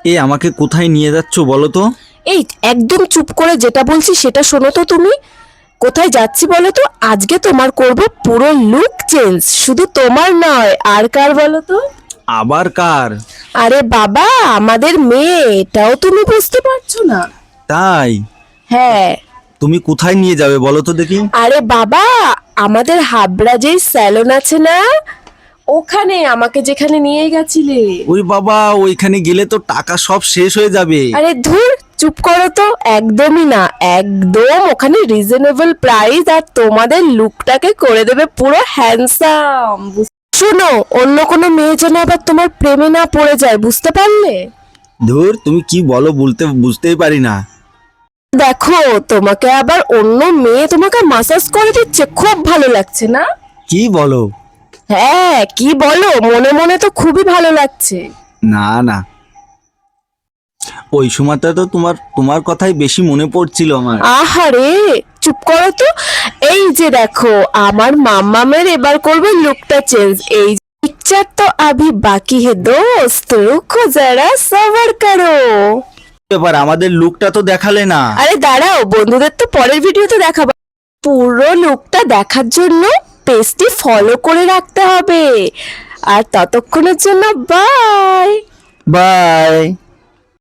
এ আমাকে কোথায় নিয়ে যাচ্ছ বলো তো? এই একদম চুপ করে যেটা বলছি সেটা শোনো তো তুমি। কোথায় যাচ্ছি বলো তো? আজকে তোমার করব পুরো লুক চেঞ্জ, শুধু তোমার নয়, আর কার বলো তো? আবার কার? আরে বাবা, আমাদের মেয়ে, এটাও তুমি বুঝতে পারছো না? তাই? হ্যাঁ। তুমি কোথায় নিয়ে যাবে বলো তো দেখি? আরে বাবা, আমাদের হাবড়া যে স্যালন আছে না, ওখানে আমাকে যেখানে নিয়ে গেছিলে। ওই বাবা, ওইখানে গেলে তো টাকা সব শেষ হয়ে যাবে। আরে ধুর, চুপ করো তো। একদমই না, একদম ওখানে রিজনেবল প্রাইস, আর তোমাদের লুকটাকে করে দেবে পুরো হ্যান্ডসাম। শোনো, অন্য কোনো মেয়ে যেন আবার তোমার প্রেমে না পড়ে যায়, বুঝতে পারলে? ধুর, তুমি কি বলো বুঝতেই পারি না। দেখো, তোমাকে আবার অন্য মেয়ে তোমাকে মাসাজ করে দিচ্ছে, খুব ভালো লাগছে না? কি বলো? হ্যাঁ, কি বলো, মনে মনে তো খুবই ভালো লাগছে। না না, ওই সময়টা তো তোমার কথাই বেশি মনে পড়ছিল আমার। আহারে, চুপ করো তো। এই যে দেখো, আমার মাম্মামের এবার করবে লুকটা চেঞ্জ। এই পিকচার তো আভি বাকি হে দোস্ত, রুকো যারা, সবার করো। এবার আমাদের লুকটা তো দেখালে না। আরে দাঁড়াও, বন্ধুদের তো পরের ভিডিওতে দেখাবো। পুরো লুকটা দেখার জন্য পেজটি ফলো করে রাখতে হবে। আর ততক্ষণের জন্য বাই বাই।